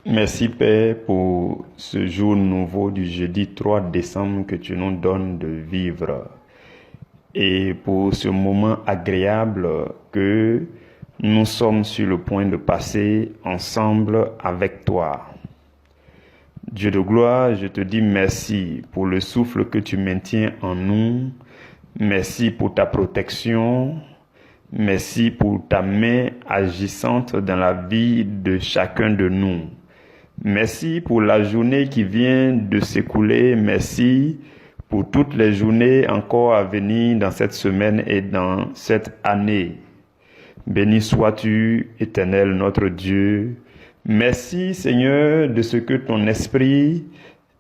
Merci Père pour ce jour nouveau du jeudi 3 décembre que tu nous donnes de vivre et pour ce moment agréable que nous sommes sur le point de passer ensemble avec toi. Dieu de gloire, je te dis merci pour le souffle que tu maintiens en nous. Merci pour ta protection. Merci pour ta main agissante dans la vie de chacun de nous. Merci pour la journée qui vient de s'écouler. Merci pour toutes les journées encore à venir dans cette semaine et dans cette année. Béni sois-tu, Éternel, notre Dieu. Merci, Seigneur, de ce que ton esprit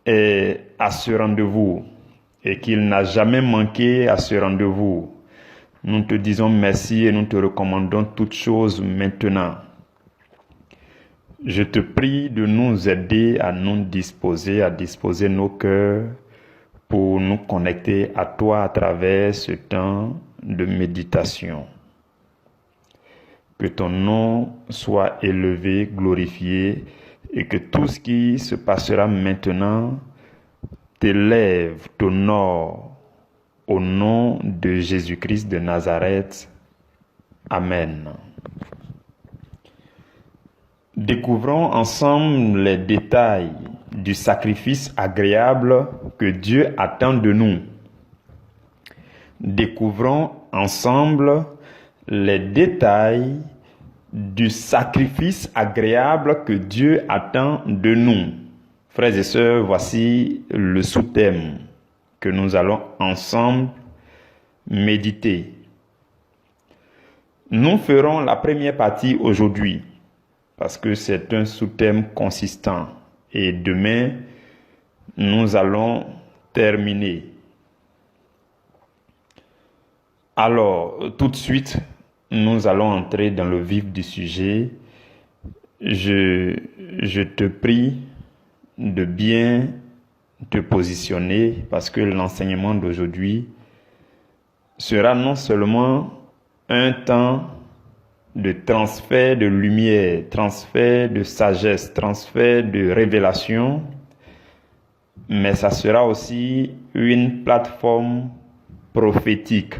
est à ce rendez-vous et qu'il n'a jamais manqué à ce rendez-vous. Nous te disons merci et nous te recommandons toutes choses maintenant. Je te prie de nous aider à nous disposer, à disposer nos cœurs pour nous connecter à toi à travers ce temps de méditation. Que ton nom soit élevé, glorifié et que tout ce qui se passera maintenant t'élève, t'honore au nom de Jésus-Christ de Nazareth. Amen. Découvrons ensemble les détails du sacrifice agréable que Dieu attend de nous. Découvrons ensemble les détails du sacrifice agréable que Dieu attend de nous. Frères et sœurs, voici le sous-thème que nous allons ensemble méditer. Nous ferons la première partie aujourd'hui parce que c'est un sous-thème consistant et demain nous allons terminer. Alors, tout de suite, nous allons entrer dans le vif du sujet. Je te prie de bien te positionner parce que l'enseignement d'aujourd'hui sera non seulement un temps de transfert de lumière, transfert de sagesse, transfert de révélation, mais ça sera aussi une plateforme prophétique.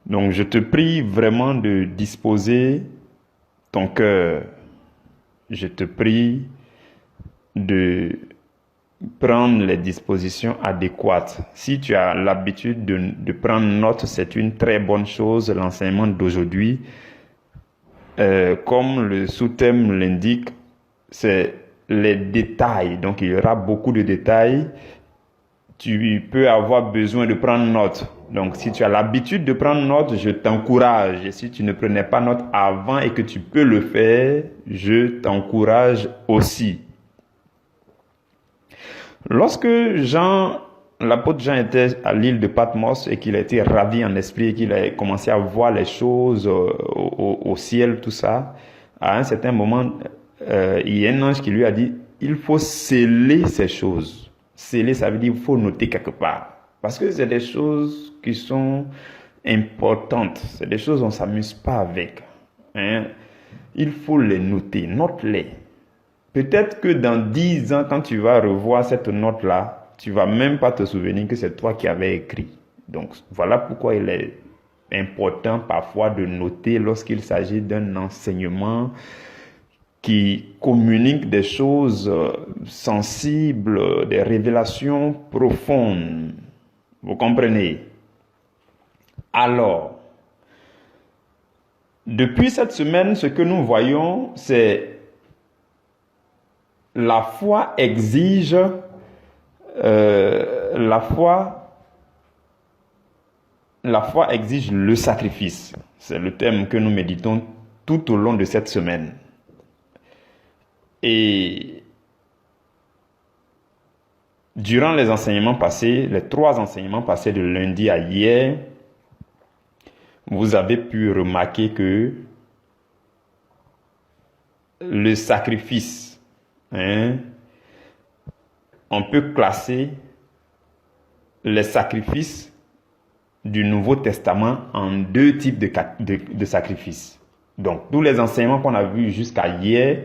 Donc je te prie vraiment de disposer ton cœur. Je te prie de prendre les dispositions adéquates. Si tu as l'habitude de prendre note, c'est une très bonne chose, l'enseignement d'aujourd'hui. Comme le sous-thème l'indique, c'est les détails. Donc il y aura beaucoup de détails. Tu peux avoir besoin de prendre note. Donc si tu as l'habitude de prendre note, je t'encourage. Et si tu ne prenais pas note avant et que tu peux le faire, je t'encourage aussi. Lorsque l'apôtre Jean était à l'île de Patmos et qu'il a été ravi en esprit et qu'il a commencé à voir les choses au ciel, tout ça, à un certain moment, il y a un ange qui lui a dit, il faut sceller ces choses. Sceller, ça veut dire qu'il faut noter quelque part. Parce que c'est des choses qui sont importantes. C'est des choses on ne s'amuse pas avec. Il faut les noter. Note-les. Peut-être que dans 10 ans, quand tu vas revoir cette note-là, tu ne vas même pas te souvenir que c'est toi qui avais écrit. Donc, voilà pourquoi il est important parfois de noter lorsqu'il s'agit d'un enseignement qui communique des choses sensibles, des révélations profondes. Vous comprenez? Alors, depuis cette semaine, ce que nous voyons, c'est la foi exige la foi exige le sacrifice. C'est le thème que nous méditons tout au long de cette semaine. Et durant les enseignements passés, les 3 enseignements passés de lundi à hier, vous avez pu remarquer que le sacrifice, on peut classer les sacrifices du Nouveau Testament en 2 types de sacrifices. Donc, tous les enseignements qu'on a vus jusqu'à hier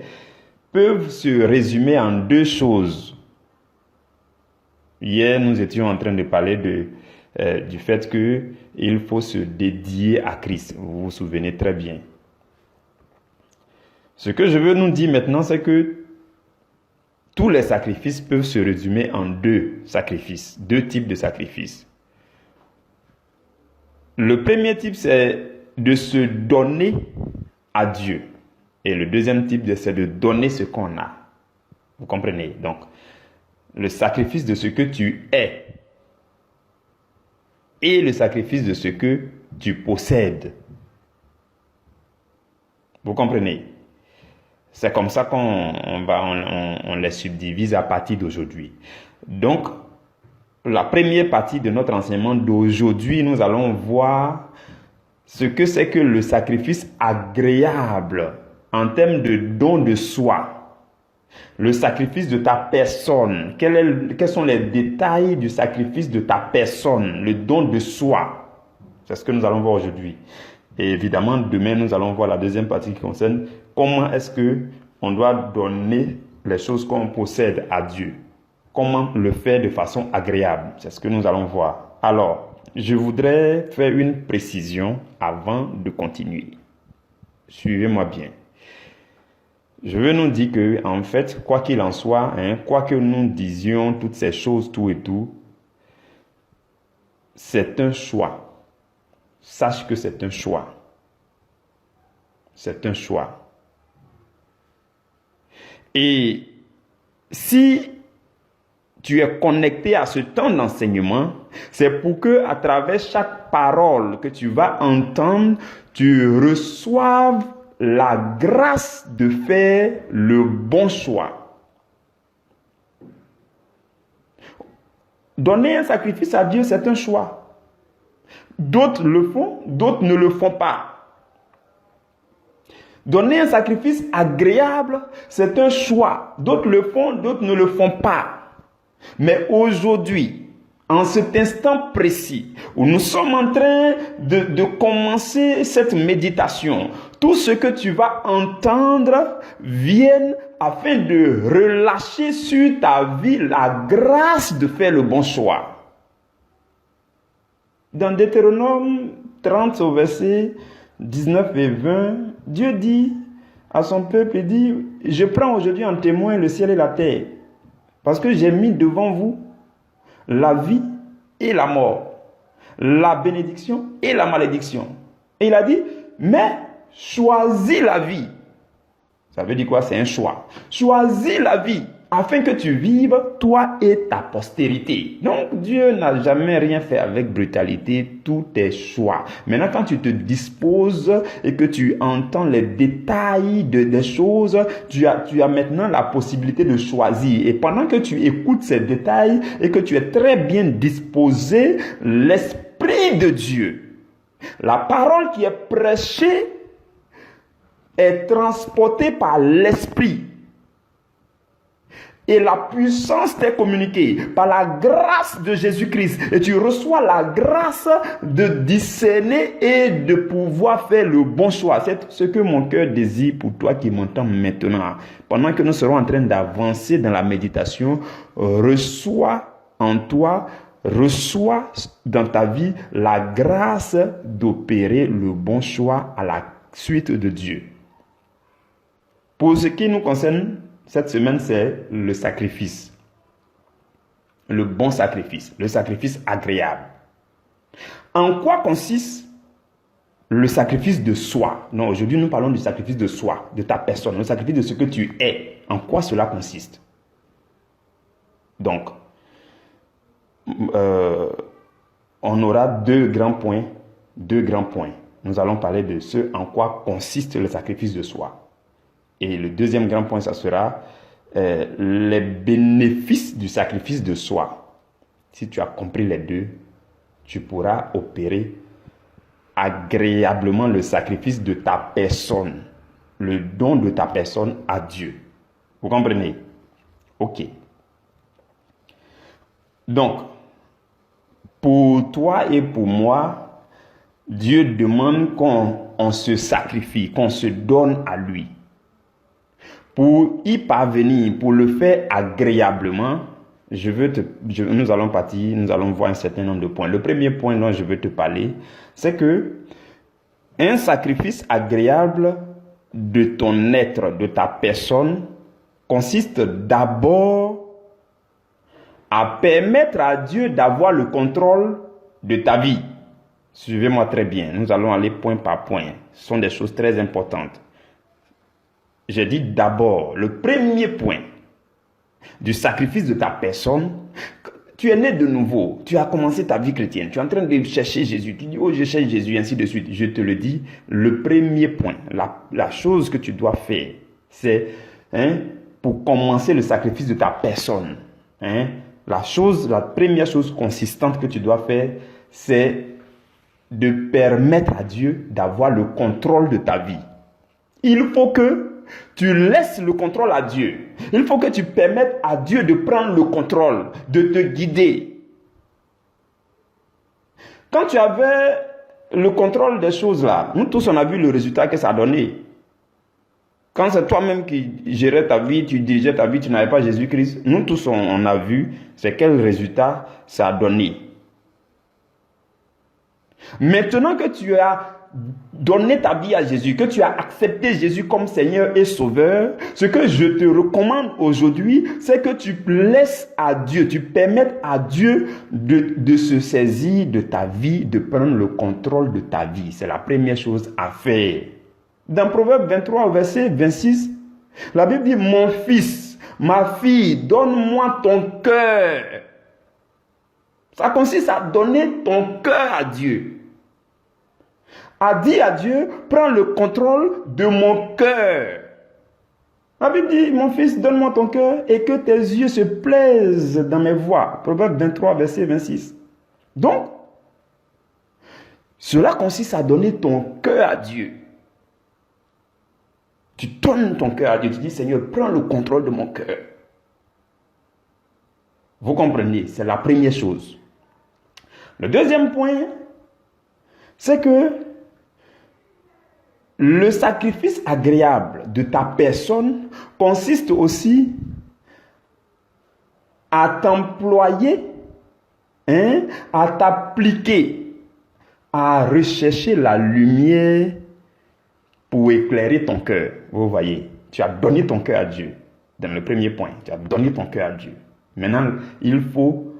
peuvent se résumer en deux choses. Hier, nous étions en train de parler du fait qu'il faut se dédier à Christ. Vous vous souvenez très bien. Ce que je veux nous dire maintenant, c'est que tous les sacrifices peuvent se résumer en deux sacrifices, deux types de sacrifices. Le premier type, c'est de se donner à Dieu. Et le deuxième type, c'est de donner ce qu'on a. Vous comprenez? Donc, le sacrifice de ce que tu es et le sacrifice de ce que tu possèdes. Vous comprenez? C'est comme ça qu'on les subdivise à partir d'aujourd'hui. Donc, la première partie de notre enseignement d'aujourd'hui, nous allons voir ce que c'est que le sacrifice agréable en termes de don de soi. Le sacrifice de ta personne. Quels sont les détails du sacrifice de ta personne, le don de soi? C'est ce que nous allons voir aujourd'hui. Et évidemment, demain, nous allons voir la deuxième partie qui concerne comment est-ce qu'on doit donner les choses qu'on possède à Dieu. Comment le faire de façon agréable. C'est ce que nous allons voir. Alors, je voudrais faire une précision avant de continuer. Suivez-moi bien. Je veux nous dire que, en fait, quoi qu'il en soit, quoi que nous disions toutes ces choses, tout et tout, c'est un choix. Sache que c'est un choix. C'est un choix. Et si tu es connecté à ce temps d'enseignement, c'est pour que, à travers chaque parole que tu vas entendre, tu reçoives la grâce de faire le bon choix. Donner un sacrifice à Dieu, c'est un choix. D'autres le font, d'autres ne le font pas. Donner un sacrifice agréable, c'est un choix. D'autres le font, d'autres ne le font pas. Mais aujourd'hui, en cet instant précis, où nous sommes en train de commencer cette méditation, tout ce que tu vas entendre vienne afin de relâcher sur ta vie la grâce de faire le bon choix. Dans Deutéronome 30 au verset 19 et 20, Dieu dit à son peuple, il dit, je prends aujourd'hui en témoin le ciel et la terre, parce que j'ai mis devant vous la vie et la mort, la bénédiction et la malédiction. Et il a dit, mais choisis la vie. Ça veut dire quoi? C'est un choix. Choisis la vie afin que tu vives, toi et ta postérité. Donc, Dieu n'a jamais rien fait avec brutalité, tout est choix. Maintenant, quand tu te disposes et que tu entends les détails des choses, tu as maintenant la possibilité de choisir. Et pendant que tu écoutes ces détails et que tu es très bien disposé, l'Esprit de Dieu, la parole qui est prêchée, est transportée par l'Esprit. Et la puissance t'est communiquée par la grâce de Jésus-Christ. Et tu reçois la grâce de discerner et de pouvoir faire le bon choix. C'est ce que mon cœur désire pour toi qui m'entends maintenant. Pendant que nous serons en train d'avancer dans la méditation, reçois en toi, reçois dans ta vie la grâce d'opérer le bon choix à la suite de Dieu. Pour ce qui nous concerne, cette semaine, c'est le sacrifice. Le bon sacrifice. Le sacrifice agréable. En quoi consiste le sacrifice de soi? Non, aujourd'hui, nous parlons du sacrifice de soi, de ta personne, le sacrifice de ce que tu es. En quoi cela consiste? Donc, on aura deux grands points. Nous allons parler de ce en quoi consiste le sacrifice de soi. Et le deuxième grand point, ça sera les bénéfices du sacrifice de soi. Si tu as compris les deux, tu pourras opérer agréablement le sacrifice de ta personne, le don de ta personne à Dieu. Vous comprenez? Ok. Donc, pour toi et pour moi, Dieu demande qu'on se sacrifie, qu'on se donne à lui. Pour y parvenir, pour le faire agréablement, nous allons voir un certain nombre de points. Le premier point dont je veux te parler, c'est que un sacrifice agréable de ton être, de ta personne, consiste d'abord à permettre à Dieu d'avoir le contrôle de ta vie. Suivez-moi très bien, nous allons aller point par point. Ce sont des choses très importantes. J'ai dit d'abord, le premier point du sacrifice de ta personne, tu es né de nouveau, tu as commencé ta vie chrétienne, tu es en train de chercher Jésus, tu dis, oh je cherche Jésus, ainsi de suite. Je te le dis, le premier point, la chose que tu dois faire, c'est, pour commencer le sacrifice de ta personne, la première chose consistante que tu dois faire, c'est de permettre à Dieu d'avoir le contrôle de ta vie. Il faut que tu laisses le contrôle à Dieu. Il faut que tu permettes à Dieu de prendre le contrôle, de te guider. Quand tu avais le contrôle des choses là, nous tous on a vu le résultat que ça a donné. Quand c'est toi-même qui gérais ta vie, tu dirigeais ta vie, tu n'avais pas Jésus-Christ, nous tous on a vu c'est quel résultat ça a donné. Maintenant que tu as donné ta vie à Jésus, que tu as accepté Jésus comme Seigneur et Sauveur, ce que je te recommande aujourd'hui, c'est que tu laisses à Dieu, tu permettes à Dieu de se saisir de ta vie, de prendre le contrôle de ta vie. C'est la première chose à faire. Dans Proverbe 23, verset 26, la Bible dit, mon fils, ma fille, donne-moi ton cœur. Ça consiste à donner ton cœur à Dieu. A dit à Dieu, prends le contrôle de mon cœur. La Bible dit, mon fils, donne-moi ton cœur et que tes yeux se plaisent dans mes voies. Proverbe 23, verset 26. Donc, cela consiste à donner ton cœur à Dieu. Tu donnes ton cœur à Dieu, tu dis, Seigneur, prends le contrôle de mon cœur. Vous comprenez, c'est la première chose. Le deuxième point, c'est que le sacrifice agréable de ta personne consiste aussi à t'employer, à t'appliquer, à rechercher la lumière pour éclairer ton cœur. Vous voyez, tu as donné ton cœur à Dieu. Dans le premier point, tu as donné ton cœur à Dieu. Maintenant, il faut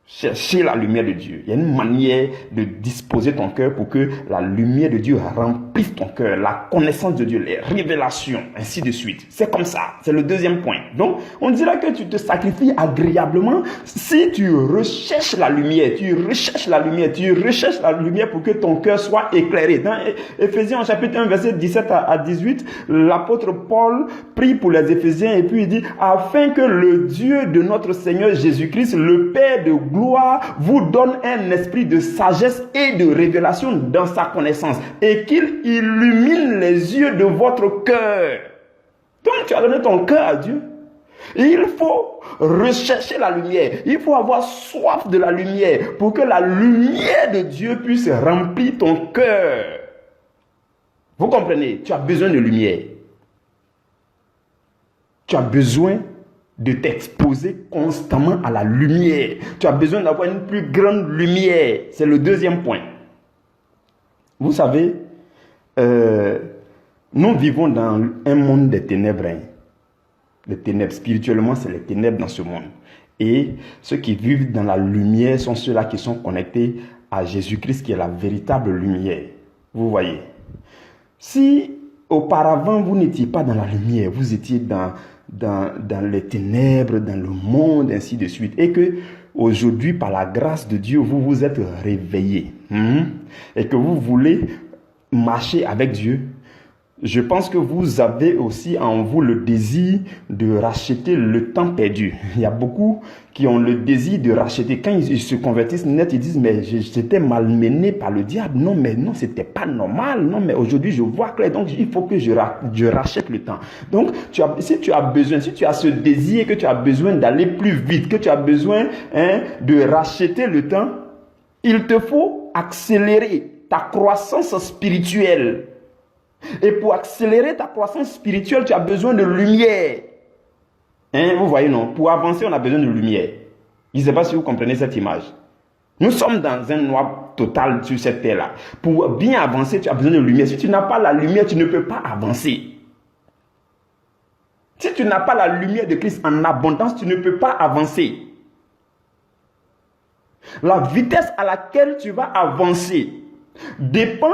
chercher la lumière de Dieu. Il y a une manière de disposer ton cœur pour que la lumière de Dieu remplisse ton cœur, la connaissance de Dieu, les révélations, ainsi de suite. C'est comme ça. C'est le deuxième point. Donc, on dira que tu te sacrifies agréablement si tu recherches la lumière, pour que ton cœur soit éclairé. Dans Éphésiens chapitre 1, verset 17 à 18, l'apôtre Paul prie pour les Éphésiens et puis il dit, afin que le Dieu de notre Seigneur Jésus-Christ, le Père de gloire, vous donne un esprit de sagesse et de révélation dans sa connaissance et qu'il illumine les yeux de votre cœur. Donc tu as donné ton cœur à Dieu. Et il faut rechercher la lumière. Il faut avoir soif de la lumière pour que la lumière de Dieu puisse remplir ton cœur. Vous comprenez? Tu as besoin de lumière. Tu as besoin de t'exposer constamment à la lumière. Tu as besoin d'avoir une plus grande lumière. C'est le deuxième point. Vous savez, nous vivons dans un monde des ténèbres. Les ténèbres, spirituellement, c'est les ténèbres dans ce monde. Et ceux qui vivent dans la lumière sont ceux-là qui sont connectés à Jésus-Christ, qui est la véritable lumière. Vous voyez. Si auparavant, vous n'étiez pas dans la lumière, vous étiez dans les ténèbres, dans le monde, ainsi de suite. Et que aujourd'hui, par la grâce de Dieu, vous vous êtes réveillés. Et que vous voulez marcher avec Dieu. Je pense que vous avez aussi en vous le désir de racheter le temps perdu. Il y a beaucoup qui ont le désir de racheter. Quand ils se convertissent net, ils disent, mais j'étais malmené par le diable. Non, mais non, c'était pas normal. Non, mais aujourd'hui, je vois clair. Donc, il faut que je rachète le temps. Donc, si tu as ce désir, que tu as besoin d'aller plus vite, que tu as besoin de racheter le temps, il te faut accélérer ta croissance spirituelle. Et pour accélérer ta croissance spirituelle, tu as besoin de lumière. Hein, vous voyez, non? Pour avancer, on a besoin de lumière. Je ne sais pas si vous comprenez cette image. Nous sommes dans un noir total sur cette terre-là. Pour bien avancer, tu as besoin de lumière. Si tu n'as pas la lumière, tu ne peux pas avancer. Si tu n'as pas la lumière de Christ en abondance, tu ne peux pas avancer. La vitesse à laquelle tu vas avancer dépend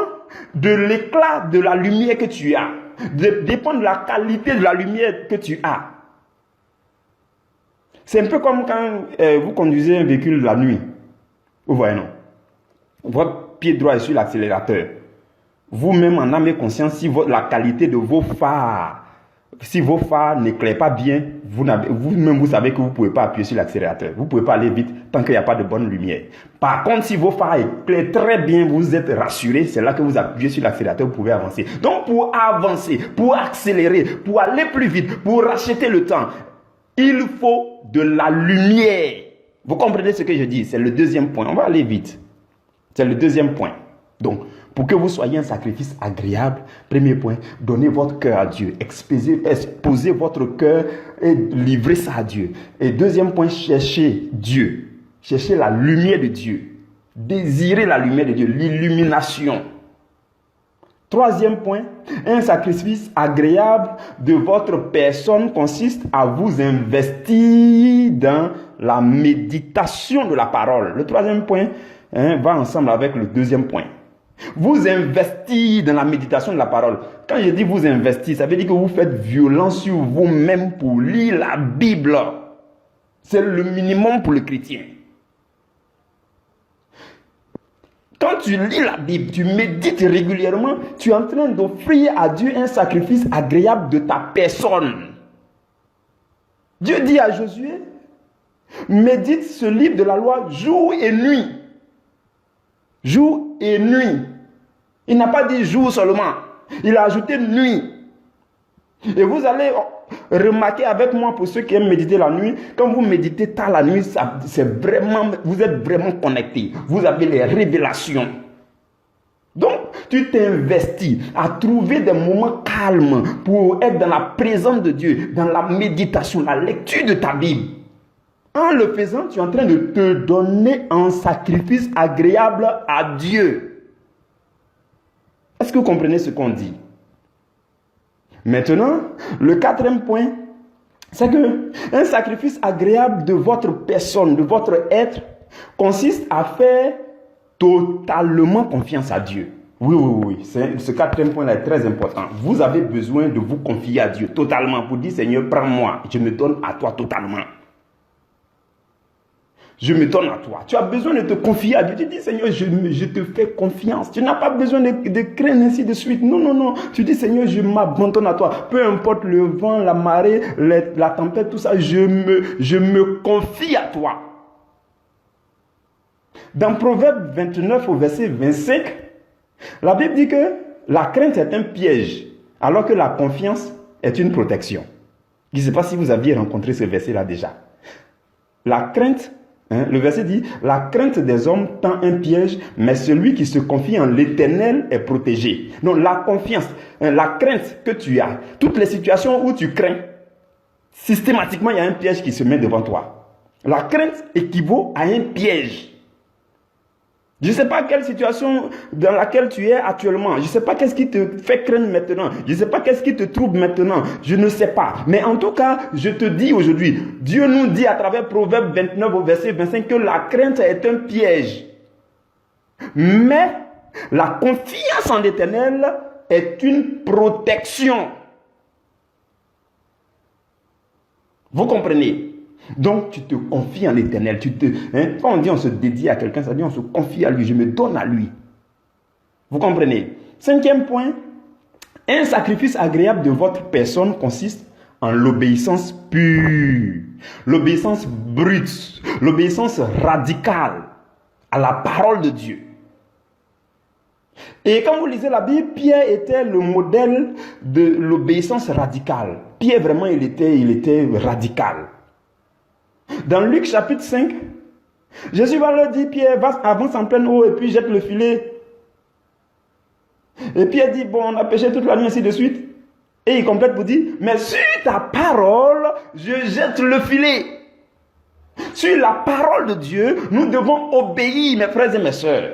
de l'éclat de la lumière que tu as. Dépend de la qualité de la lumière que tu as. C'est un peu comme quand vous conduisez un véhicule la nuit. Vous voyez, non? Votre pied droit est sur l'accélérateur. Vous-même en âme et conscience, si la qualité de vos phares, si vos phares n'éclairent pas bien, vous-même vous savez que vous ne pouvez pas appuyer sur l'accélérateur. Vous ne pouvez pas aller vite tant qu'il n'y a pas de bonne lumière. Par contre, si vos phares éclairent très bien, vous êtes rassuré, c'est là que vous appuyez sur l'accélérateur, vous pouvez avancer. Donc pour avancer, pour accélérer, pour aller plus vite, pour racheter le temps, il faut de la lumière. Vous comprenez ce que je dis? C'est le deuxième point. On va aller vite. C'est le deuxième point. Donc, pour que vous soyez un sacrifice agréable, premier point, donnez votre cœur à Dieu. Exposez votre cœur et livrez ça à Dieu. Et deuxième point, cherchez Dieu. Cherchez la lumière de Dieu. Désirez la lumière de Dieu, l'illumination. Troisième point, un sacrifice agréable de votre personne consiste à vous investir dans la méditation de la parole. Le troisième point va ensemble avec le deuxième point. Vous investir dans la méditation de la parole. Quand je dis vous investir, ça veut dire que vous faites violence sur vous-même pour lire la Bible. C'est le minimum pour le chrétien. Quand tu lis la Bible, tu médites régulièrement, tu es en train d'offrir à Dieu un sacrifice agréable de ta personne. Dieu dit à Josué, médite ce livre de la loi jour et nuit. Jour et nuit. Il n'a pas dit jour seulement. Il a ajouté nuit. Et vous allez remarquer avec moi, pour ceux qui aiment méditer la nuit, quand vous méditez tard la nuit, vous êtes vraiment connecté. Vous avez les révélations. Donc, tu t'investis à trouver des moments calmes pour être dans la présence de Dieu, dans la méditation, la lecture de ta Bible. En le faisant, tu es en train de te donner un sacrifice agréable à Dieu. Est-ce que vous comprenez ce qu'on dit? Maintenant, le quatrième point, c'est que un sacrifice agréable de votre personne, de votre être, consiste à faire totalement confiance à Dieu. Oui. Ce quatrième point-là est très important. Vous avez besoin de vous confier à Dieu totalement pour dire, Seigneur, prends-moi, je me donne à toi totalement. Je me donne à toi. Tu as besoin de te confier à Dieu. Tu dis, Seigneur, je te fais confiance. Tu n'as pas besoin de craindre ainsi de suite. Non. Tu dis, Seigneur, je m'abandonne à toi. Peu importe le vent, la marée, la tempête, tout ça, je me confie à toi. Dans Proverbe 29 au verset 25, la Bible dit que la crainte est un piège, alors que la confiance est une protection. Je ne sais pas si vous aviez rencontré ce verset-là déjà. La crainte, le verset dit, la crainte des hommes tend un piège, mais celui qui se confie en l'Éternel est protégé. Donc la confiance, la crainte que tu as, toutes les situations où tu crains, systématiquement il y a un piège qui se met devant toi. La crainte équivaut à un piège. Je ne sais pas quelle situation dans laquelle tu es actuellement. Je ne sais pas qu'est-ce qui te fait craindre maintenant. Je ne sais pas qu'est-ce qui te trouble maintenant. Je ne sais pas. Mais en tout cas, je te dis aujourd'hui, Dieu nous dit à travers Proverbe 29 au verset 25 que la crainte est un piège. Mais la confiance en l'Éternel est une protection. Vous comprenez? Donc, tu te confies en l'Éternel. Quand on dit on se dédie à quelqu'un, ça dit on se confie à lui, je me donne à lui. Vous comprenez? Cinquième point, un sacrifice agréable de votre personne consiste en l'obéissance pure, l'obéissance brute, l'obéissance radicale à la parole de Dieu. Et quand vous lisez la Bible, Pierre était le modèle de l'obéissance radicale. Pierre, vraiment, il était radical. Dans Luc chapitre 5, Jésus va leur dire, Pierre, avance en pleine eau et puis jette le filet. Et Pierre dit, bon, on a péché toute la nuit, ainsi de suite. Et il complète pour dire, mais sur ta parole, je jette le filet. Sur la parole de Dieu, nous devons obéir, mes frères et mes sœurs.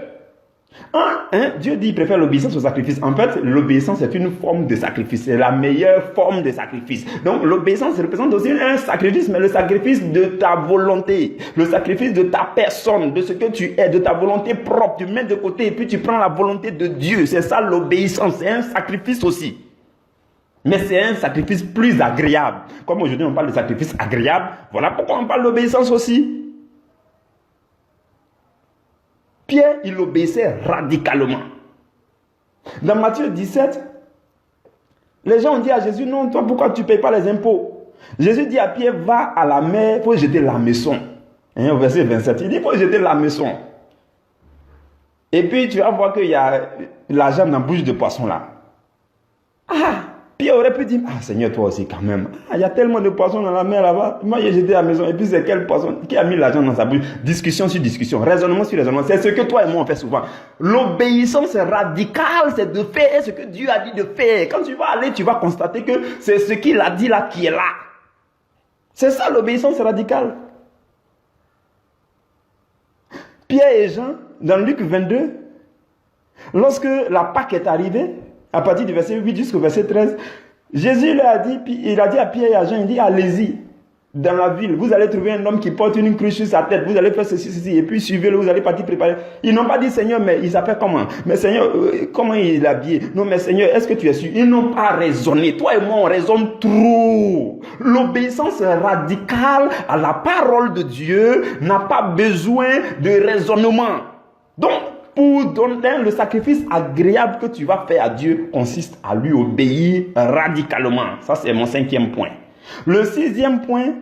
Dieu dit qu'il préfère l'obéissance au sacrifice. En fait, l'obéissance est une forme de sacrifice. C'est la meilleure forme de sacrifice. Donc, l'obéissance représente aussi un sacrifice, mais le sacrifice de ta volonté, le sacrifice de ta personne, de ce que tu es, de ta volonté propre. Tu mets de côté et puis tu prends la volonté de Dieu. C'est ça l'obéissance. C'est un sacrifice aussi. Mais c'est un sacrifice plus agréable. Comme aujourd'hui on parle de sacrifice agréable, voilà pourquoi on parle d'obéissance aussi. Pierre, il obéissait radicalement. Dans Matthieu 17, les gens ont dit à Jésus, non, toi, pourquoi tu ne payes pas les impôts? Jésus dit à Pierre, va à la mer, il faut jeter la maison. Au verset 27, il dit, il faut jeter la maison. Et puis, tu vas voir qu'il y a l'argent dans la bouche de poisson là. Pierre aurait pu dire, Seigneur, toi aussi quand même. Il y a tellement de poissons dans la mer là-bas. Moi, j'ai jeté à la maison. Et puis, c'est quel poisson qui a mis l'argent dans sa bouche? Discussion sur discussion, raisonnement sur raisonnement. C'est ce que toi et moi on fait souvent. L'obéissance radicale, c'est de faire ce que Dieu a dit de faire. Quand tu vas aller, tu vas constater que c'est ce qu'il a dit là qui est là. C'est ça l'obéissance radicale. Pierre et Jean, dans Luc 22, lorsque la Pâque est arrivée, à partir du verset 8 jusqu'au verset 13, Jésus leur a dit, il a dit à Pierre et à Jean, il dit, allez-y, dans la ville, vous allez trouver un homme qui porte une cruche sur sa tête, vous allez faire ceci, et puis suivez-le, vous allez partir préparer. Ils n'ont pas dit, Seigneur, mais il s'appelle comment? Mais Seigneur, comment il est habillé? Non, mais Seigneur, est-ce que tu es sûr? Ils n'ont pas raisonné. Toi et moi, on raisonne trop. L'obéissance radicale à la parole de Dieu n'a pas besoin de raisonnement. Donc, pour donner le sacrifice agréable que tu vas faire à Dieu consiste à lui obéir radicalement. Ça, c'est mon 5e point. Le 6e point,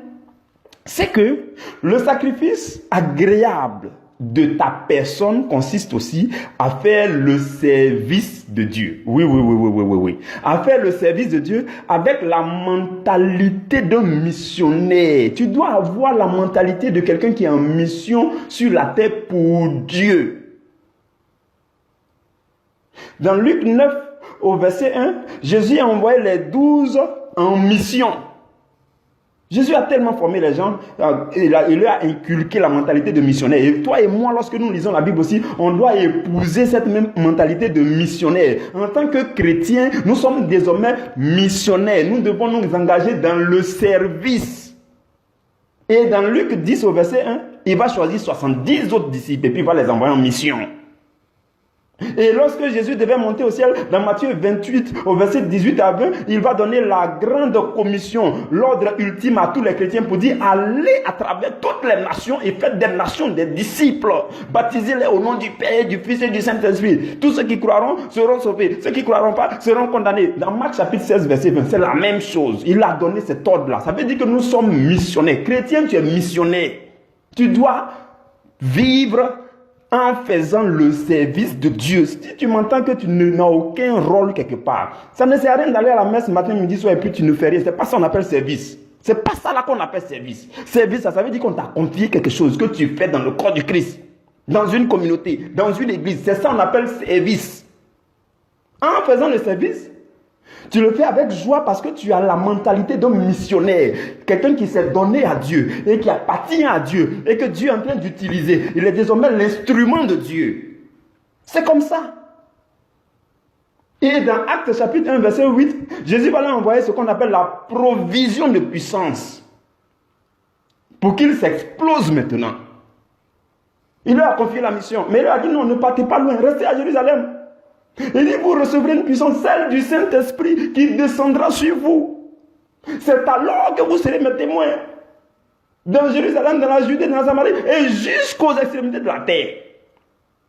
c'est que le sacrifice agréable de ta personne consiste aussi à faire le service de Dieu. Oui. À faire le service de Dieu avec la mentalité d'un missionnaire. Tu dois avoir la mentalité de quelqu'un qui est en mission sur la terre pour Dieu. Dans Luc 9, au verset 1, Jésus a envoyé les 12 en mission. Jésus a tellement formé les gens, il leur a inculqué la mentalité de missionnaire. Et toi et moi, lorsque nous lisons la Bible aussi, on doit épouser cette même mentalité de missionnaire. En tant que chrétiens, nous sommes désormais missionnaires. Nous devons nous engager dans le service. Et dans Luc 10, au verset 1, il va choisir 70 autres disciples et puis il va les envoyer en mission. Et lorsque Jésus devait monter au ciel, dans Matthieu 28, au verset 18 à 20, il va donner la grande commission, l'ordre ultime à tous les chrétiens pour dire, allez à travers toutes les nations et faites des nations des disciples. Baptisez-les au nom du Père, du Fils et du Saint-Esprit. Tous ceux qui croiront seront sauvés. Ceux qui ne croiront pas seront condamnés. Dans Marc chapitre 16, verset 20, c'est la même chose. Il a donné cet ordre-là. Ça veut dire que nous sommes missionnaires. Chrétien, tu es missionnaire. Tu dois vivre en faisant le service de Dieu. Si tu m'entends que tu n'as aucun rôle quelque part, ça ne sert à rien d'aller à la messe matin, midi, soir et puis tu ne fais rien. C'est pas ça qu'on appelle service. C'est pas ça là qu'on appelle service. Service, ça veut dire qu'on t'a confié quelque chose que tu fais dans le corps du Christ, dans une communauté, dans une église. C'est ça qu'on appelle service. En faisant le service, tu le fais avec joie parce que tu as la mentalité d'un missionnaire, quelqu'un qui s'est donné à Dieu et qui appartient à Dieu et que Dieu est en train d'utiliser. Il est désormais l'instrument de Dieu. C'est comme ça. Et dans Actes chapitre 1, verset 8, Jésus va leur envoyer ce qu'on appelle la provision de puissance pour qu'il s'explose maintenant. Il leur a confié la mission, mais il leur a dit non, ne partez pas loin, restez à Jérusalem. Il dit, vous recevrez une puissance, celle du Saint-Esprit qui descendra sur vous. C'est alors que vous serez mes témoins. Dans Jérusalem, dans la Judée, dans la Samarie et jusqu'aux extrémités de la terre.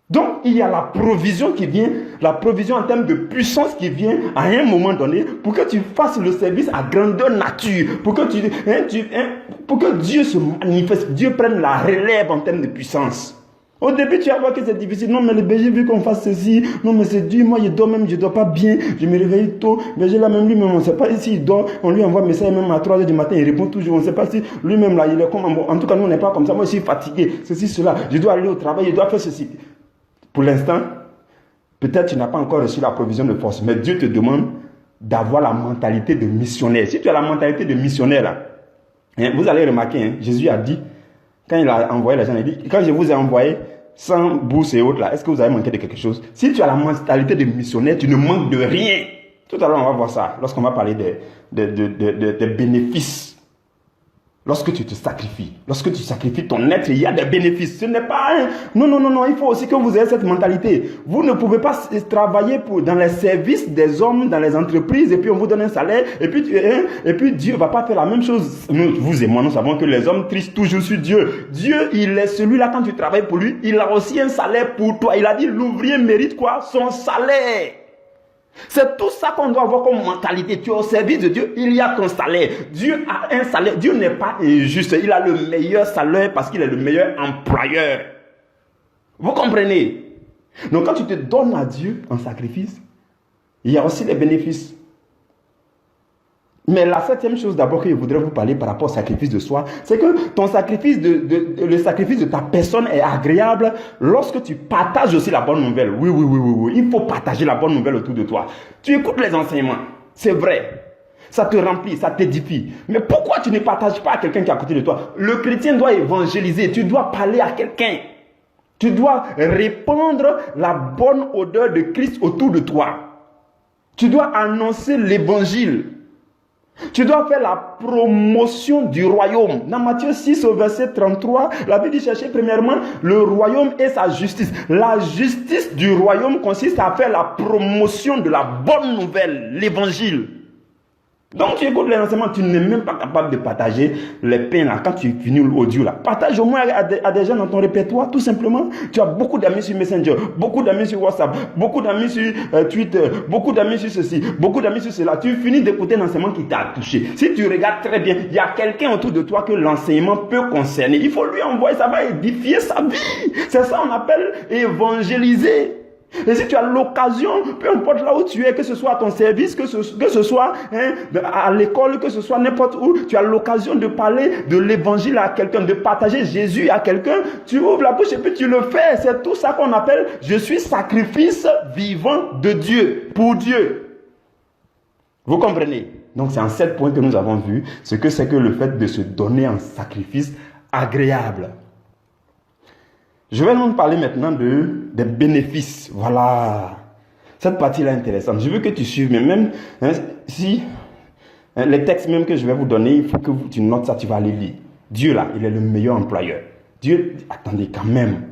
Donc, il y a la provision qui vient, la provision en termes de puissance qui vient à un moment donné pour que tu fasses le service à grandeur nature, pour que, pour que Dieu se manifeste, Dieu prenne la relève en termes de puissance. Au début, tu vas voir que c'est difficile. Non, mais le berger veut qu'on fasse ceci. Non, mais c'est dur. Moi, je dors même, je ne dors pas bien. Je me réveille tôt. Le berger là, même lui-même, on ne sait pas si il dort. On lui envoie un message même à 3 h du matin. Il répond toujours. On ne sait pas si lui-même là, il est comme. En tout cas, nous, on n'est pas comme ça. Moi, je suis fatigué. Ceci, cela. Je dois aller au travail. Je dois faire ceci. Pour l'instant, Peut-être tu n'as pas encore reçu la provision de force, mais Dieu te demande d'avoir la mentalité de missionnaire. Si tu as la mentalité de missionnaire, là, hein, vous allez remarquer, hein, Jésus a dit, quand il a envoyé les gens, il dit, quand je vous ai envoyé sans bourse et autres, là, est-ce que vous avez manqué de quelque chose? Si tu as la mentalité de missionnaire, tu ne manques de rien. Tout à l'heure, on va voir ça, lorsqu'on va parler des bénéfices. Lorsque tu te sacrifies, lorsque tu sacrifies ton être, il y a des bénéfices. Ce n'est pas un... Non, il faut aussi que vous ayez cette mentalité. Vous ne pouvez pas travailler dans les services des hommes, dans les entreprises, et puis on vous donne un salaire, et puis Dieu ne va pas faire la même chose. Vous et moi, nous savons que les hommes trient toujours sur Dieu. Dieu, il est celui-là, quand tu travailles pour lui, il a aussi un salaire pour toi. Il a dit, l'ouvrier mérite quoi? Son salaire. C'est tout ça qu'on doit avoir comme mentalité. Tu es au service de Dieu, il y a ton salaire. Dieu a un salaire. Dieu n'est pas injuste. Il a le meilleur salaire parce qu'il est le meilleur employeur. Vous comprenez? Donc quand tu te donnes à Dieu en sacrifice, il y a aussi les bénéfices. Mais la septième chose d'abord que je voudrais vous parler par rapport au sacrifice de soi, c'est que ton sacrifice, le sacrifice de ta personne est agréable lorsque tu partages aussi la bonne nouvelle. Oui. Il faut partager la bonne nouvelle autour de toi. Tu écoutes les enseignements, c'est vrai. Ça te remplit, ça t'édifie. Mais pourquoi tu ne partages pas à quelqu'un qui est à côté de toi? Le chrétien doit évangéliser, tu dois parler à quelqu'un. Tu dois répandre la bonne odeur de Christ autour de toi. Tu dois annoncer l'évangile. Tu dois faire la promotion du royaume. Dans Matthieu 6 au verset 33, la Bible dit chercher premièrement le royaume et sa justice. La justice du royaume consiste à faire la promotion de la bonne nouvelle, l'évangile. Donc tu écoutes les enseignements, tu n'es même pas capable de partager les pains là, quand tu finis l'audio là. Partage au moins à des gens dans ton répertoire, tout simplement. Tu as beaucoup d'amis sur Messenger, beaucoup d'amis sur WhatsApp, beaucoup d'amis sur Twitter, beaucoup d'amis sur ceci, beaucoup d'amis sur cela. Tu finis d'écouter l'enseignement qui t'a touché. Si tu regardes très bien, il y a quelqu'un autour de toi que l'enseignement peut concerner. Il faut lui envoyer, ça va édifier sa vie. C'est ça qu'on appelle évangéliser. Et si tu as l'occasion, peu importe là où tu es, que ce soit à ton service, que ce soit à l'école, que ce soit n'importe où, tu as l'occasion de parler de l'évangile à quelqu'un, de partager Jésus à quelqu'un, tu ouvres la bouche et puis tu le fais. C'est tout ça qu'on appelle « je suis sacrifice vivant de Dieu, pour Dieu ». Vous comprenez? Donc c'est en 7 points que nous avons vu ce que c'est que le fait de se donner en sacrifice agréable. Je vais nous parler maintenant des bénéfices. Voilà. Cette partie-là est intéressante. Je veux que tu suives, mais même si les textes même que je vais vous donner, il faut que tu notes ça, tu vas aller lire. Dieu là, il est le meilleur employeur. Dieu, attendez quand même.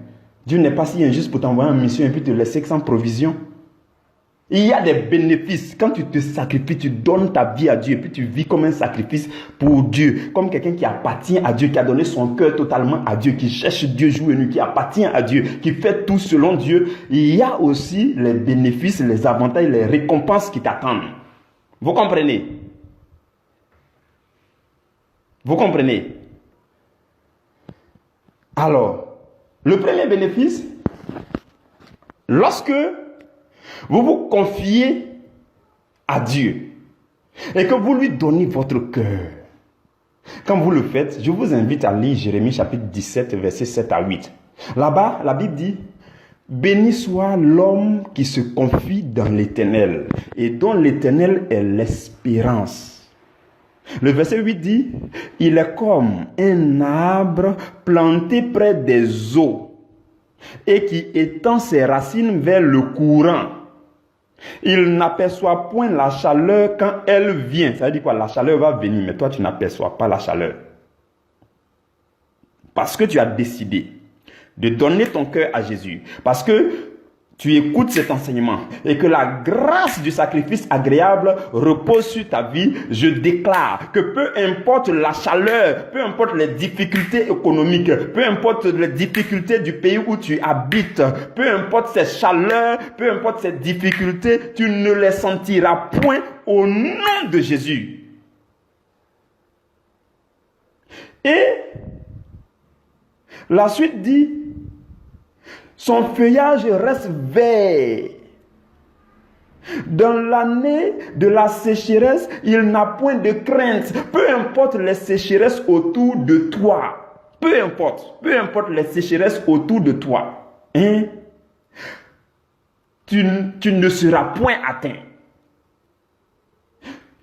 Dieu n'est pas si injuste pour t'envoyer en mission et puis te laisser sans provision. Il y a des bénéfices. Quand tu te sacrifies, tu donnes ta vie à Dieu et puis tu vis comme un sacrifice pour Dieu. Comme quelqu'un qui appartient à Dieu, qui a donné son cœur totalement à Dieu, qui cherche Dieu jour et nuit, qui appartient à Dieu, qui fait tout selon Dieu. Il y a aussi les bénéfices, les avantages, les récompenses qui t'attendent. Vous comprenez? Vous comprenez? Alors, le premier bénéfice, lorsque vous vous confiez à Dieu et que vous lui donnez votre cœur. Quand vous le faites, je vous invite à lire Jérémie chapitre 17, versets 7 à 8. Là-bas, la Bible dit « Béni soit l'homme qui se confie dans l'Éternel et dont l'Éternel est l'espérance. » Le verset 8 dit « Il est comme un arbre planté près des eaux et qui étend ses racines vers le courant. Il n'aperçoit point la chaleur quand elle vient. » Ça veut dire quoi? La chaleur va venir, mais toi tu n'aperçois pas la chaleur. Parce que tu as décidé de donner ton cœur à Jésus. Parce que tu écoutes cet enseignement et que la grâce du sacrifice agréable repose sur ta vie, je déclare que peu importe la chaleur, peu importe les difficultés économiques, peu importe les difficultés du pays où tu habites, peu importe ces chaleurs, peu importe ces difficultés, tu ne les sentiras point au nom de Jésus. Et la suite dit, son feuillage reste vert. Dans l'année de la sécheresse, il n'a point de crainte. Peu importe les sécheresses autour de toi. Peu importe les sécheresses autour de toi. tu ne seras point atteint.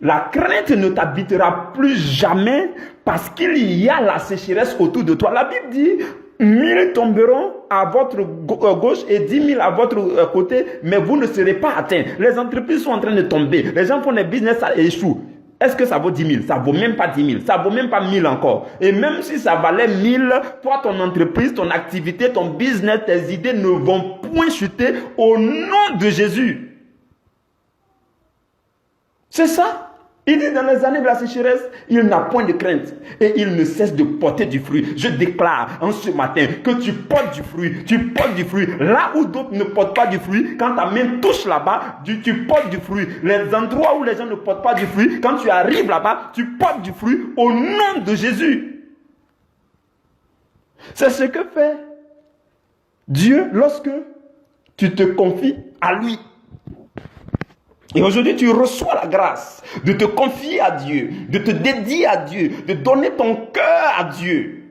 La crainte ne t'habitera plus jamais parce qu'il y a la sécheresse autour de toi. La Bible dit, 1000 tomberont à votre gauche et 10 000 à votre côté, mais vous ne serez pas atteints. Les entreprises sont en train de tomber. Les gens font des business, ça échoue. Est-ce que ça vaut 10 000? Ça vaut même pas 10 000. Ça vaut même pas 1000 encore. Et même si ça valait 1000, toi, ton entreprise, ton activité, ton business, tes idées ne vont point chuter au nom de Jésus. C'est ça. Il dit dans les années de la sécheresse, il n'a point de crainte et il ne cesse de porter du fruit. Je déclare en ce matin que tu portes du fruit. Tu portes du fruit. Là où d'autres ne portent pas du fruit, quand ta main touche là-bas, tu portes du fruit. Les endroits où les gens ne portent pas du fruit, quand tu arrives là-bas, tu portes du fruit au nom de Jésus. C'est ce que fait Dieu lorsque tu te confies à lui. Et aujourd'hui, tu reçois la grâce de te confier à Dieu, de te dédier à Dieu, de donner ton cœur à Dieu.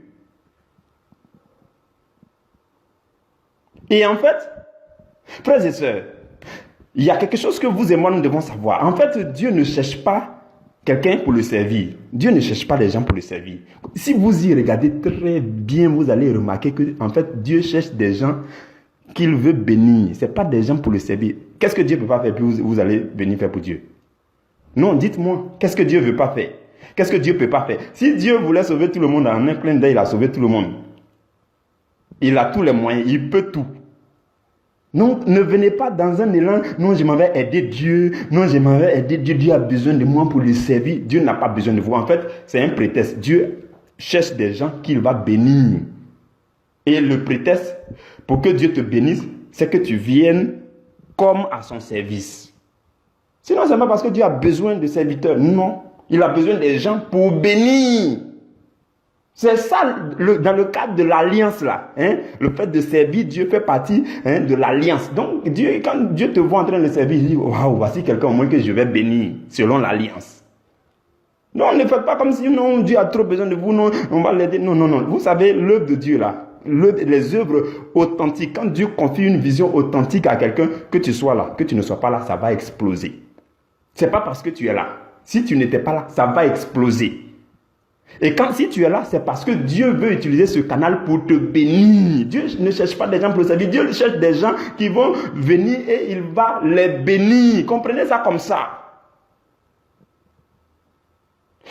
Et en fait, frères et sœurs, il y a quelque chose que vous et moi, nous devons savoir. En fait, Dieu ne cherche pas quelqu'un pour le servir. Dieu ne cherche pas des gens pour le servir. Si vous y regardez très bien, vous allez remarquer que, en fait, Dieu cherche des gens qu'il veut bénir. Ce n'est pas des gens pour le servir. Qu'est-ce que Dieu ne peut pas faire puis vous allez venir faire pour Dieu? Non, dites-moi, qu'est-ce que Dieu ne veut pas faire? Qu'est-ce que Dieu ne peut pas faire? Si Dieu voulait sauver tout le monde en un clin d'œil, il a sauvé tout le monde. Il a tous les moyens, il peut tout. Non, ne venez pas dans un élan, non, je m'en vais aider Dieu, non, je m'en vais aider Dieu, Dieu a besoin de moi pour le servir. Dieu n'a pas besoin de vous. En fait, c'est un prétexte. Dieu cherche des gens qu'il va bénir. Et le prétexte pour que Dieu te bénisse, c'est que tu viennes comme à son service. Sinon, ce n'est pas parce que Dieu a besoin de serviteurs. Non, il a besoin des gens pour bénir. C'est ça, dans le cadre de l'alliance là. Le fait de servir Dieu fait partie de l'alliance. Donc, Dieu, quand Dieu te voit en train de servir, il dit, waouh, voici quelqu'un au moins que je vais bénir selon l'alliance. Non, ne faites pas comme si non, Dieu a trop besoin de vous, non, on va l'aider. Non, non, non. Vous savez, l'œuvre de Dieu là, les œuvres authentiques, quand Dieu confie une vision authentique à quelqu'un, que tu sois là, que tu ne sois pas là, ça va exploser. C'est pas parce que tu es là. Si tu n'étais pas là, ça va exploser. Et si tu es là, c'est parce que Dieu veut utiliser ce canal pour te bénir. Dieu ne cherche pas des gens pour le servir. Dieu cherche des gens qui vont venir et il va les bénir. Comprenez ça comme ça.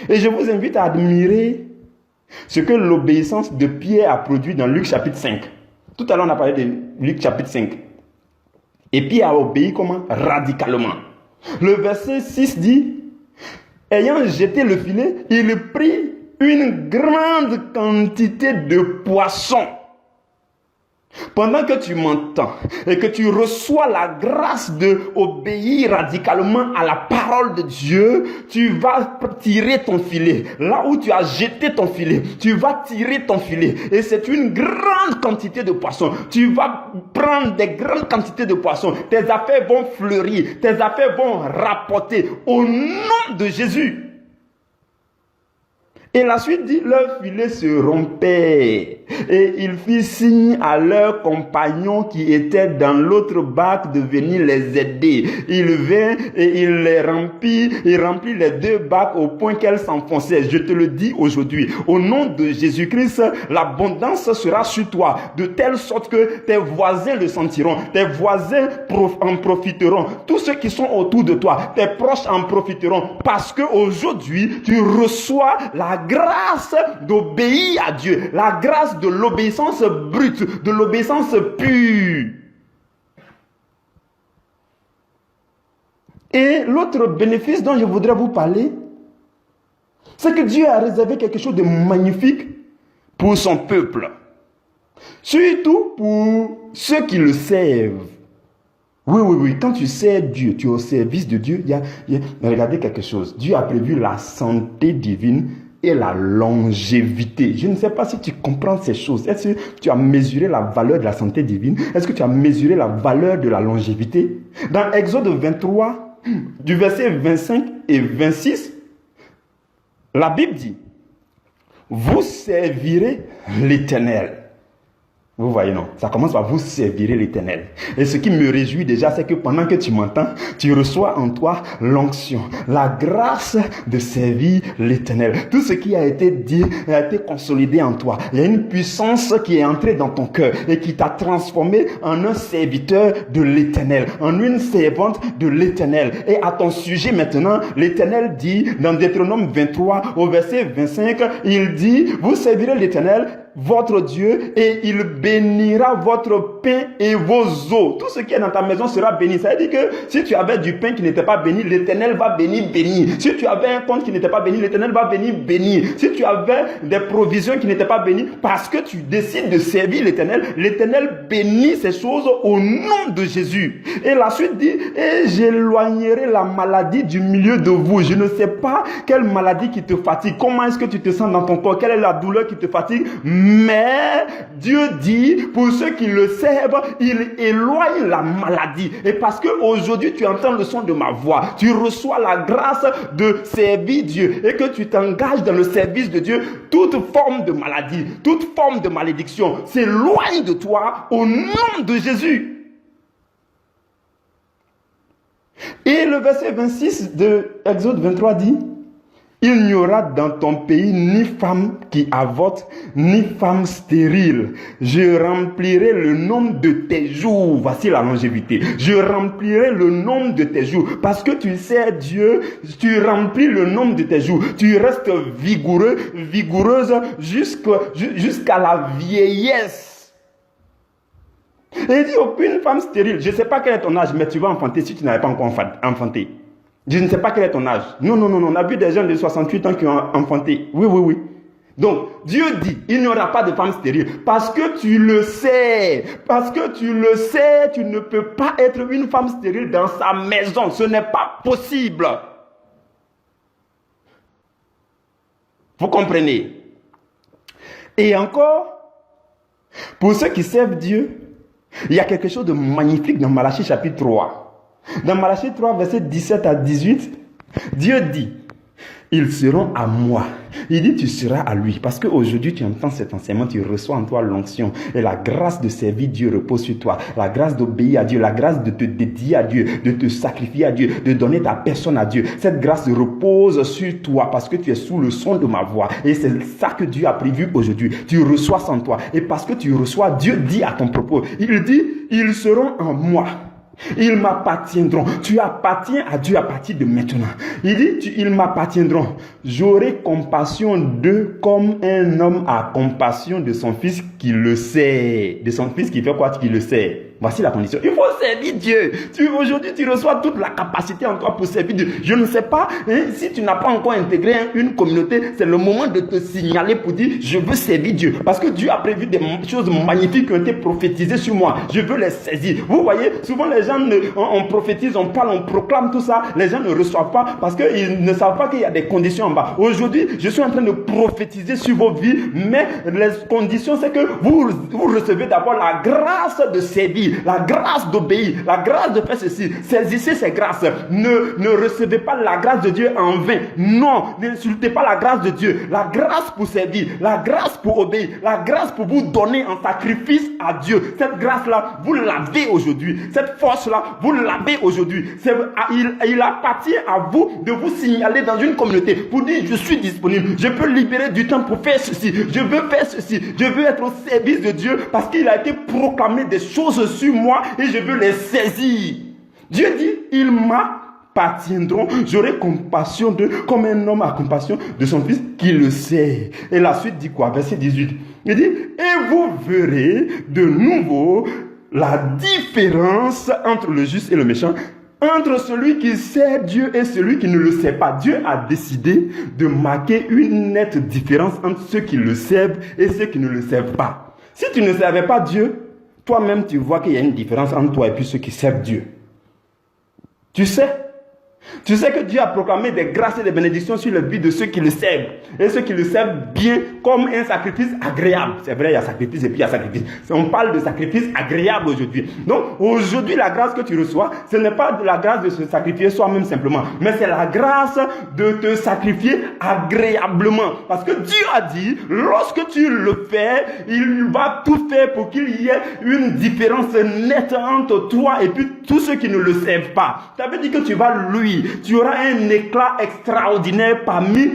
Et je vous invite à admirer ce que l'obéissance de Pierre a produit dans Luc chapitre 5. Tout à l'heure, on a parlé de Luc chapitre 5. Et Pierre a obéi comment? Radicalement. Le verset 6 dit, ayant jeté le filet, il prit une grande quantité de poissons. Pendant que tu m'entends et que tu reçois la grâce de obéir radicalement à la parole de Dieu, tu vas tirer ton filet. Là où tu as jeté ton filet, tu vas tirer ton filet. Et c'est une grande quantité de poissons. Tu vas prendre des grandes quantités de poissons. Tes affaires vont fleurir. Tes affaires vont rapporter au nom de Jésus. Et la suite dit, leur filet se rompait et il fit signe à leurs compagnons qui étaient dans l'autre barque de venir les aider. Il vint et il les remplit, il remplit les deux barques au point qu'elles s'enfonçaient. Je te le dis aujourd'hui, au nom de Jésus-Christ, l'abondance sera sur toi, de telle sorte que tes voisins le sentiront, tes voisins en profiteront, tous ceux qui sont autour de toi, tes proches en profiteront, parce que aujourd'hui tu reçois la grâce d'obéir à Dieu, la grâce de l'obéissance brute, de l'obéissance pure. Et l'autre bénéfice dont je voudrais vous parler, c'est que Dieu a réservé quelque chose de magnifique pour son peuple. Surtout pour ceux qui le servent. Oui. Quand tu sers Dieu, tu es au service de Dieu. Regardez quelque chose. Dieu a prévu la santé divine et la longévité. Je ne sais pas si tu comprends ces choses. Est-ce que tu as mesuré la valeur de la santé divine? Est-ce que tu as mesuré la valeur de la longévité? Dans Exode 23, du verset 25 et 26, la Bible dit, vous servirez l'Éternel. Vous voyez, non? Ça commence par vous servirez l'Éternel. Et ce qui me réjouit déjà, c'est que pendant que tu m'entends, tu reçois en toi l'onction, la grâce de servir l'Éternel. Tout ce qui a été dit a été consolidé en toi. Il y a une puissance qui est entrée dans ton cœur et qui t'a transformé en un serviteur de l'Éternel, en une servante de l'Éternel. Et à ton sujet maintenant, l'Éternel dit dans Deutéronome 23 au verset 25, il dit, vous servirez l'Éternel, votre Dieu, et il bénira votre pain et vos eaux. Tout ce qui est dans ta maison sera béni. Ça veut dire que si tu avais du pain qui n'était pas béni, l'Éternel va bénir. Si tu avais un compte qui n'était pas béni, l'Éternel va bénir. Si tu avais des provisions qui n'étaient pas bénies, parce que tu décides de servir l'Éternel bénit ces choses au nom de Jésus. Et la suite dit, et j'éloignerai la maladie du milieu de vous. Je ne sais pas quelle maladie qui te fatigue. Comment est-ce que tu te sens dans ton corps? Quelle est la douleur qui te fatigue? Mais Dieu dit, pour ceux qui le servent, il éloigne la maladie. Et parce que aujourd'hui tu entends le son de ma voix, tu reçois la grâce de servir Dieu et que tu t'engages dans le service de Dieu, toute forme de maladie, toute forme de malédiction s'éloigne de toi au nom de Jésus. Et le verset 26 de Exode 23 dit, il n'y aura dans ton pays ni femme qui avorte, ni femme stérile. Je remplirai le nombre de tes jours. Voici la longévité. Je remplirai le nombre de tes jours. Parce que tu sais Dieu, tu remplis le nombre de tes jours. Tu restes vigoureux, vigoureuse jusqu'à la vieillesse. Et il dit aucune femme stérile. Je ne sais pas quel est ton âge, mais tu vas enfanter si tu n'avais pas encore enfanté. Je ne sais pas quel est ton âge. Non. On a vu des gens de 68 ans qui ont enfanté. Oui. Donc, Dieu dit, il n'y aura pas de femme stérile. Parce que tu le sais. Parce que tu le sais, tu ne peux pas être une femme stérile dans sa maison. Ce n'est pas possible. Vous comprenez? Et encore, pour ceux qui servent Dieu, il y a quelque chose de magnifique dans Malachie chapitre 3. Dans Malachie 3, verset 17 à 18, Dieu dit, ils seront à moi. Il dit, tu seras à lui. Parce qu'aujourd'hui, tu entends cet enseignement, tu reçois en toi l'onction. Et la grâce de servir Dieu repose sur toi. La grâce d'obéir à Dieu, la grâce de te dédier à Dieu, de te sacrifier à Dieu, de donner ta personne à Dieu. Cette grâce repose sur toi parce que tu es sous le son de ma voix. Et c'est ça que Dieu a prévu aujourd'hui. Tu reçois sans toi. Et parce que tu reçois, Dieu dit à ton propos, il dit, ils seront en moi. Ils m'appartiendront. Tu appartiens à Dieu à partir de maintenant. Il dit, ils m'appartiendront. J'aurai compassion d'eux comme un homme a compassion de son fils qui le sait. De son fils qui fait quoi? Qui le sait. Voici la condition. Il faut servir Dieu. Aujourd'hui, tu reçois toute la capacité en toi pour servir Dieu. Je ne sais pas, si tu n'as pas encore intégré une communauté, c'est le moment de te signaler pour dire, je veux servir Dieu. Parce que Dieu a prévu des choses magnifiques qui ont été prophétisées sur moi. Je veux les saisir. Vous voyez, souvent les gens, on prophétise, on parle, on proclame tout ça. Les gens ne reçoivent pas parce qu'ils ne savent pas qu'il y a des conditions en bas. Aujourd'hui, je suis en train de prophétiser sur vos vies, mais les conditions, c'est que vous recevez d'abord la grâce de servir. La grâce d'obéir, la grâce de faire ceci. Saisissez ces grâces. Ne recevez pas la grâce de Dieu en vain. Non, n'insultez pas la grâce de Dieu. La grâce pour servir, la grâce pour obéir, la grâce pour vous donner en sacrifice à Dieu. Cette grâce-là, vous l'avez aujourd'hui. Cette force-là, vous l'avez aujourd'hui. Il appartient à vous de vous signaler dans une communauté pour dire, je suis disponible. Je peux libérer du temps pour faire ceci. Je veux faire ceci. Je veux être au service de Dieu parce qu'il a été proclamé des choses sur moi et je veux les saisir. Dieu dit, ils m'appartiendront. J'aurai compassion d'eux comme un homme a compassion de son fils qui le sait. Et la suite dit quoi? Verset 18. Il dit, et vous verrez de nouveau la différence entre le juste et le méchant, entre celui qui sait Dieu et celui qui ne le sait pas. Dieu a décidé de marquer une nette différence entre ceux qui le servent et ceux qui ne le servent pas. Si tu ne servais pas Dieu, toi-même, tu vois qu'il y a une différence entre toi et puis ceux qui servent Dieu. Tu sais, Tu sais que Dieu a proclamé des grâces et des bénédictions sur la vie de ceux qui le servent. Et ceux qui le servent bien comme un sacrifice agréable. C'est vrai, il y a sacrifice et puis il y a sacrifice. On parle de sacrifice agréable aujourd'hui. Donc aujourd'hui, la grâce que tu reçois, ce n'est pas de la grâce de se sacrifier soi-même simplement. Mais c'est la grâce de te sacrifier agréablement. Parce que Dieu a dit, lorsque tu le fais, il va tout faire pour qu'il y ait une différence nette entre toi et puis tous ceux qui ne le servent pas. Ça veut dire que tu vas lui. Tu auras un éclat extraordinaire parmi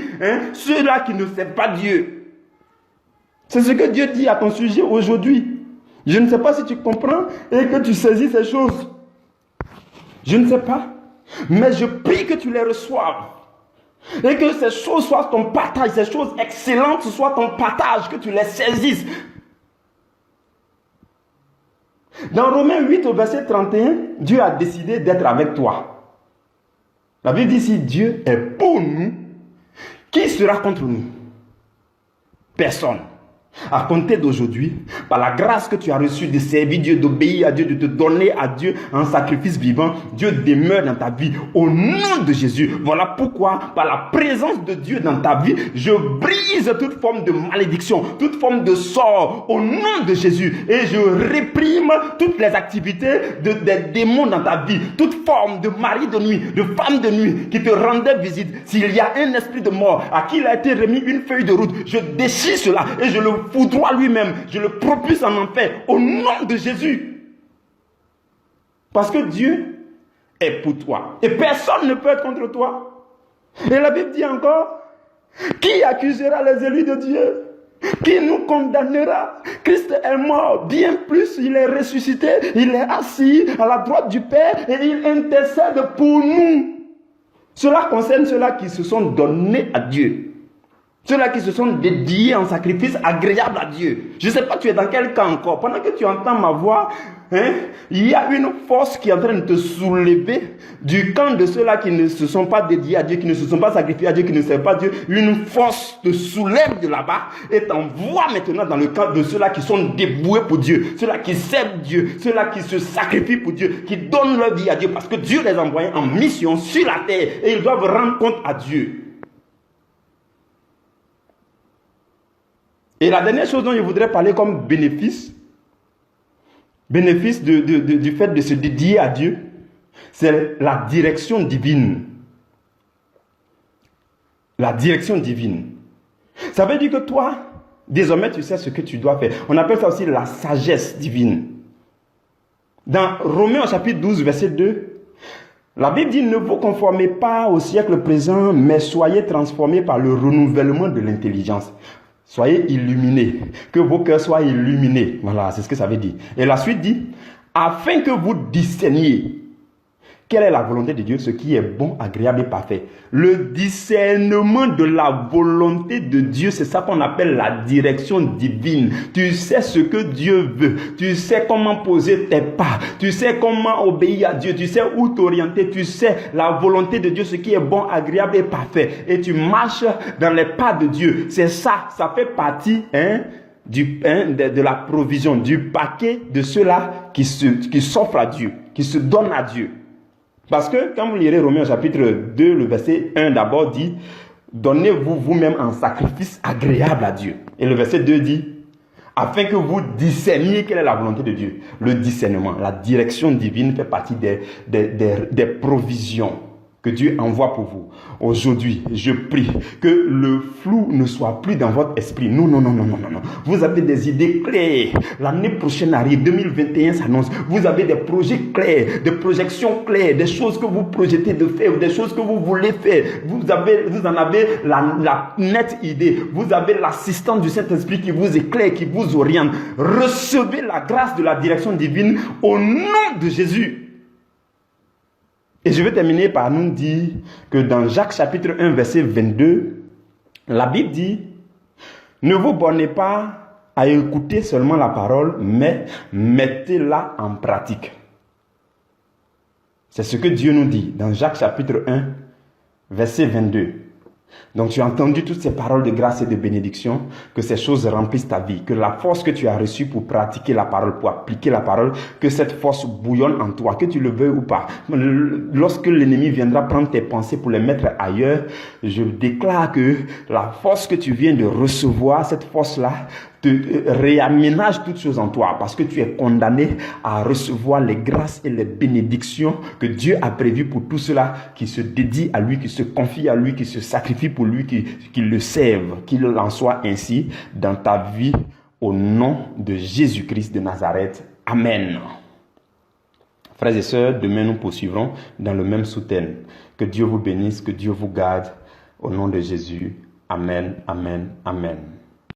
ceux-là qui ne servent pas Dieu. C'est ce que Dieu dit à ton sujet aujourd'hui. Je ne sais pas si tu comprends et que tu saisis ces choses. Je ne sais pas. Mais je prie que tu les reçoives. Et que ces choses soient ton partage. Ces choses excellentes soient ton partage. Que tu les saisisses. Dans Romains 8 au verset 31, Dieu a décidé d'être avec toi. La Bible dit, si Dieu est pour nous, qui sera contre nous? Personne. À compter d'aujourd'hui, par la grâce que tu as reçue de servir Dieu, d'obéir à Dieu, de te donner à Dieu en sacrifice vivant, Dieu demeure dans ta vie au nom de Jésus. Voilà pourquoi, par la présence de Dieu dans ta vie, je brise toute forme de malédiction, toute forme de sort au nom de Jésus. Et je réprime toutes les activités des démons dans ta vie, toute forme de mari de nuit, de femme de nuit qui te rendait visite. S'il y a un esprit de mort à qui il a été remis une feuille de route, je déchire cela et je le foudroie lui-même, je le propulse en enfer au nom de Jésus. Parce que Dieu est pour toi et personne ne peut être contre toi. Et la Bible dit encore, qui accusera les élus de Dieu? Qui nous condamnera? Christ est mort, bien plus il est ressuscité, il est assis à la droite du Père et il intercède pour nous. Cela concerne ceux-là qui se sont donnés à Dieu. Ceux-là qui se sont dédiés en sacrifice agréable à Dieu. Je ne sais pas tu es dans quel camp encore. Pendant que tu entends ma voix, il y a une force qui est en train de te soulever du camp de ceux-là qui ne se sont pas dédiés à Dieu, qui ne se sont pas sacrifiés à Dieu, qui ne servent pas Dieu. Une force te soulève de là-bas et t'envoie maintenant dans le camp de ceux-là qui sont dévoués pour Dieu, ceux-là qui servent Dieu, ceux-là qui se sacrifient pour Dieu, qui donnent leur vie à Dieu parce que Dieu les a envoyés en mission sur la terre et ils doivent rendre compte à Dieu. Et la dernière chose dont je voudrais parler comme bénéfice du fait de se dédier à Dieu, c'est la direction divine. La direction divine. Ça veut dire que toi, désormais, tu sais ce que tu dois faire. On appelle ça aussi la sagesse divine. Dans Romains chapitre 12, verset 2, la Bible dit, ne vous conformez pas au siècle présent, mais soyez transformés par le renouvellement de l'intelligence. Soyez illuminés, que vos cœurs soient illuminés. Voilà, c'est ce que ça veut dire. Et la suite dit, afin que vous discerniez quelle est la volonté de Dieu, ce qui est bon, agréable et parfait. Le discernement de la volonté de Dieu, c'est ça qu'on appelle la direction divine. Tu sais ce que Dieu veut. Tu sais comment poser tes pas. Tu sais comment obéir à Dieu. Tu sais où t'orienter. Tu sais la volonté de Dieu, ce qui est bon, agréable et parfait. Et tu marches dans les pas de Dieu. C'est ça. Ça fait partie de la provision, du paquet de ceux-là qui s'offrent à Dieu, qui se donnent à Dieu. Parce que quand vous lirez Romains chapitre 2, le verset 1 d'abord dit, donnez-vous vous-même en sacrifice agréable à Dieu. Et le verset 2 dit, afin que vous discerniez quelle est la volonté de Dieu. Le discernement, la direction divine fait partie des provisions que Dieu envoie pour vous. Aujourd'hui, je prie que le flou ne soit plus dans votre esprit. Non. Vous avez des idées claires. L'année prochaine arrive, 2021 s'annonce. Vous avez des projets clairs, des projections claires, des choses que vous projetez de faire, des choses que vous voulez faire. Vous en avez la nette idée. Vous avez l'assistance du Saint-Esprit qui vous éclaire, qui vous oriente. Recevez la grâce de la direction divine au nom de Jésus. Et je vais terminer par nous dire que dans Jacques chapitre 1 verset 22, la Bible dit, ne vous bornez pas à écouter seulement la parole, mais mettez-la en pratique. C'est ce que Dieu nous dit dans Jacques chapitre 1 verset 22. Donc tu as entendu toutes ces paroles de grâce et de bénédiction, que ces choses remplissent ta vie, que la force que tu as reçue pour pratiquer la parole, pour appliquer la parole, que cette force bouillonne en toi, que tu le veuilles ou pas. Lorsque l'ennemi viendra prendre tes pensées pour les mettre ailleurs, je déclare que la force que tu viens de recevoir, cette force-là, te réaménage toutes choses en toi, parce que tu es condamné à recevoir les grâces et les bénédictions que Dieu a prévues pour tous ceux-là qui se dédient à lui, qui se confient à lui, qui se sacrifient pour lui, qui le servent. Qu'il en soit ainsi dans ta vie, au nom de Jésus-Christ de Nazareth. Amen. Frères et sœurs, demain nous poursuivrons dans le même soutien. Que Dieu vous bénisse, que Dieu vous garde. Au nom de Jésus. Amen, amen, amen.